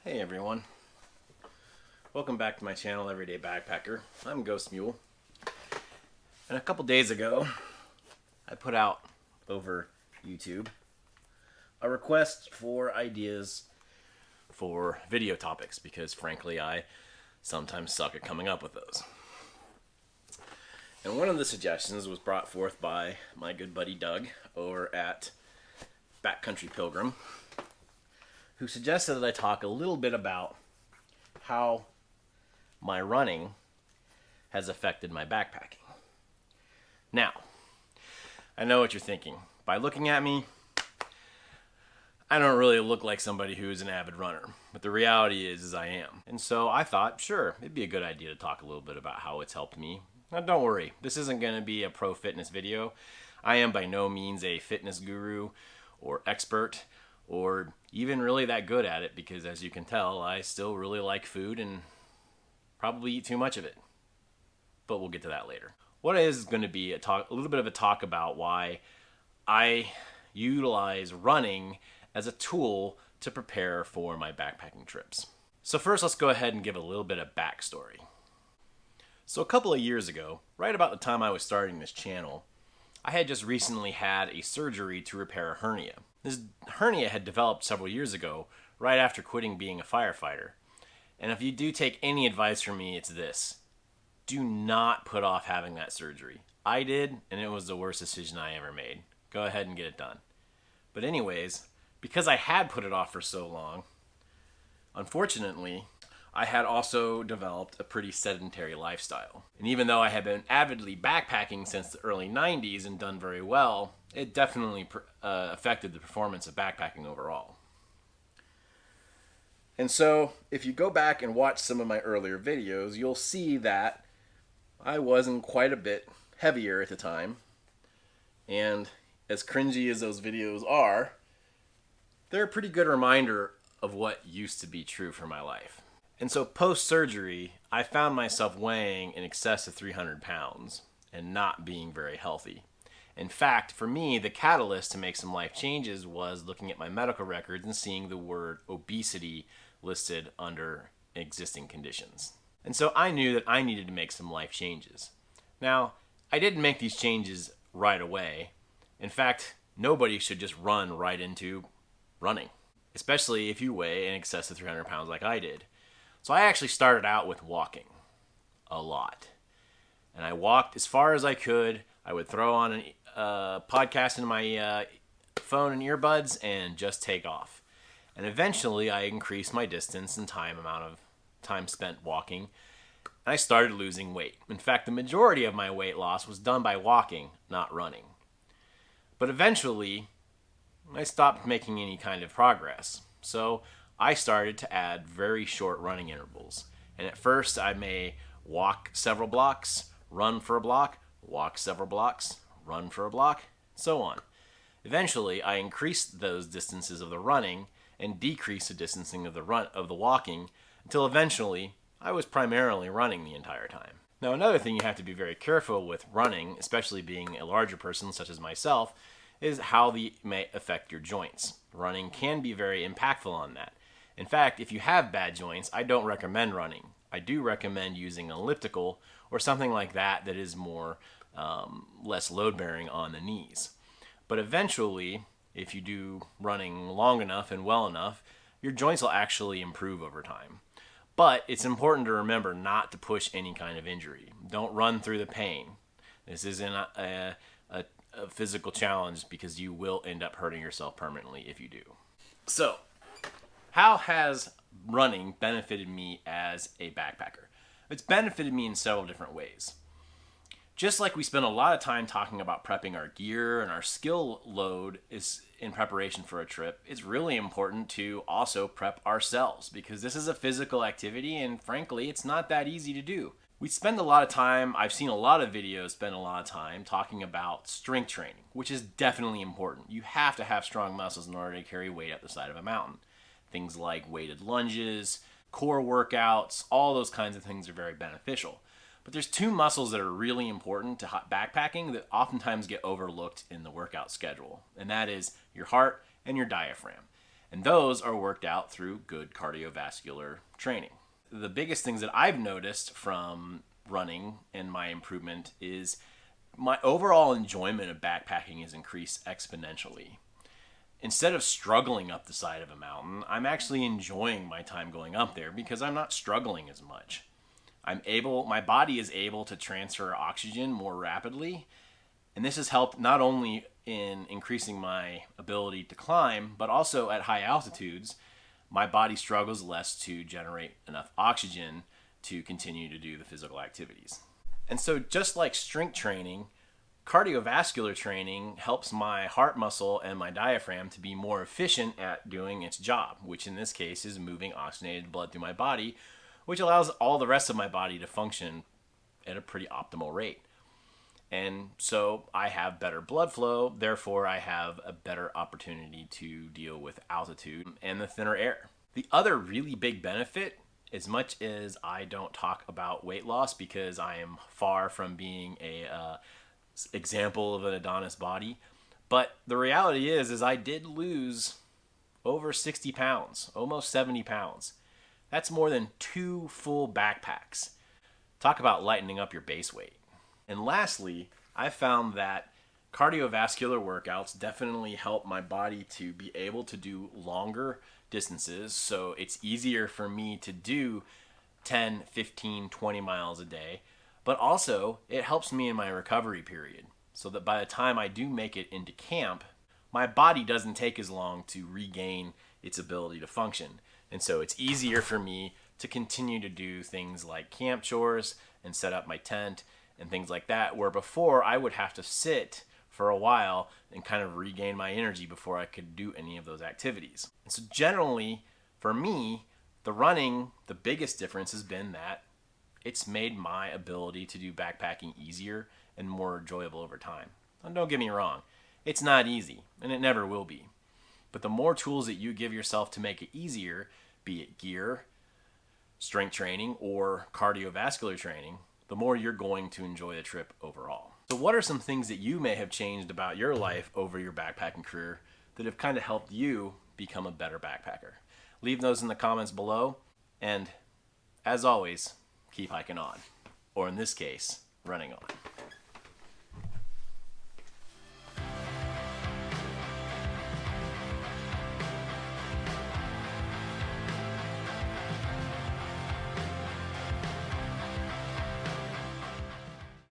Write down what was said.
Hey everyone, welcome back to my channel, Everyday Backpacker. I'm Ghost Mule, and a couple days ago I put out over YouTube a request for ideas for video topics because frankly I sometimes suck at coming up with those. And one of the suggestions was brought forth by my good buddy Doug over at Backcountry Pilgrim, who suggested that I talk a little bit about how my running has affected my backpacking. Now, I know what you're thinking. By looking at me, I don't really look like somebody who's an avid runner, but the reality is I am. And so I thought, sure, it'd be a good idea to talk a little bit about how it's helped me. Now, don't worry, this isn't going to be a pro fitness video. I am by no means a fitness guru or expert or even really that good at it because, as you can tell, I still really like food and probably eat too much of it. But we'll get to that later. What is going to be a little bit of a talk about why I utilize running as a tool to prepare for my backpacking trips. So first, let's go ahead and give a little bit of backstory. So a couple of years ago, right about the time I was starting this channel, I had just recently had a surgery to repair a hernia. This hernia had developed several years ago, right after quitting being a firefighter. And if you do take any advice from me, it's this. Do not put off having that surgery. I did, and it was the worst decision I ever made. Go ahead and get it done. But anyways, because I had put it off for so long, unfortunately, I had also developed a pretty sedentary lifestyle. And even though I had been avidly backpacking since the early 90s and done very well, it definitely affected the performance of backpacking overall. And so, if you go back and watch some of my earlier videos, you'll see that I wasn't quite a bit heavier at the time. And as cringy as those videos are, they're a pretty good reminder of what used to be true for my life. And so post-surgery, I found myself weighing in excess of 300 pounds and not being very healthy. In fact, for me, the catalyst to make some life changes was looking at my medical records and seeing the word obesity listed under existing conditions. And so I knew that I needed to make some life changes. Now, I didn't make these changes right away. In fact, nobody should just run right into running, especially if you weigh in excess of 300 pounds like I did. So I actually started out with walking a lot. And I walked as far as I could. I would throw on a podcast in my phone and earbuds and just take off. And eventually I increased my distance and amount of time spent walking. And I started losing weight. In fact, the majority of my weight loss was done by walking, not running. But eventually, I stopped making any kind of progress. So I started to add very short running intervals. And at first, I may walk several blocks, run for a block, walk several blocks, run for a block, so on. Eventually, I increased those distances of the running and decreased the distancing of the walking until eventually I was primarily running the entire time. Now, another thing you have to be very careful with running, especially being a larger person such as myself, is how they may affect your joints. Running can be very impactful on that. In fact, if you have bad joints, I don't recommend running. I do recommend using an elliptical or something like that that is more less load-bearing on the knees. But eventually, if you do running long enough and well enough, your joints will actually improve over time. But it's important to remember not to push any kind of injury. Don't run through the pain. This isn't a physical challenge because you will end up hurting yourself permanently if you do. So, how has running benefited me as a backpacker? It's benefited me in several different ways. Just like we spend a lot of time talking about prepping our gear and our skill load is in preparation for a trip, it's really important to also prep ourselves because this is a physical activity and frankly, it's not that easy to do. We spend a lot of time, I've seen a lot of videos spend a lot of time talking about strength training, which is definitely important. You have to have strong muscles in order to carry weight up the side of a mountain. Things like weighted lunges, core workouts, all those kinds of things are very beneficial. But there's two muscles that are really important to backpacking that oftentimes get overlooked in the workout schedule, and that is your heart and your diaphragm. And those are worked out through good cardiovascular training. The biggest things that I've noticed from running and my improvement is my overall enjoyment of backpacking has increased exponentially. Instead of struggling up the side of a mountain, I'm actually enjoying my time going up there because I'm not struggling as much. My body is able to transfer oxygen more rapidly, and this has helped not only in increasing my ability to climb, but also at high altitudes, my body struggles less to generate enough oxygen to continue to do the physical activities. And so just like strength training, cardiovascular training helps my heart muscle and my diaphragm to be more efficient at doing its job, which in this case is moving oxygenated blood through my body, which allows all the rest of my body to function at a pretty optimal rate. And so I have better blood flow, therefore I have a better opportunity to deal with altitude and the thinner air. The other really big benefit, as much as I don't talk about weight loss because I am far from being a example of an Adonis body, but the reality is I did lose over 60 pounds, almost 70 pounds. That's more than 2 full backpacks. Talk about lightening up your base weight. And lastly, I found that cardiovascular workouts definitely help my body to be able to do longer distances. So it's easier for me to do 10, 15, 20 miles a day. But also, it helps me in my recovery period. So that by the time I do make it into camp, my body doesn't take as long to regain its ability to function. And so it's easier for me to continue to do things like camp chores and set up my tent and things like that, where before I would have to sit for a while and kind of regain my energy before I could do any of those activities. And so generally, for me, the biggest difference has been that it's made my ability to do backpacking easier and more enjoyable over time. And don't get me wrong, it's not easy, and it never will be. But the more tools that you give yourself to make it easier, be it gear, strength training, or cardiovascular training, the more you're going to enjoy the trip overall. So what are some things that you may have changed about your life over your backpacking career that have kind of helped you become a better backpacker? Leave those in the comments below, and as always, keep hiking on, or in this case, running on.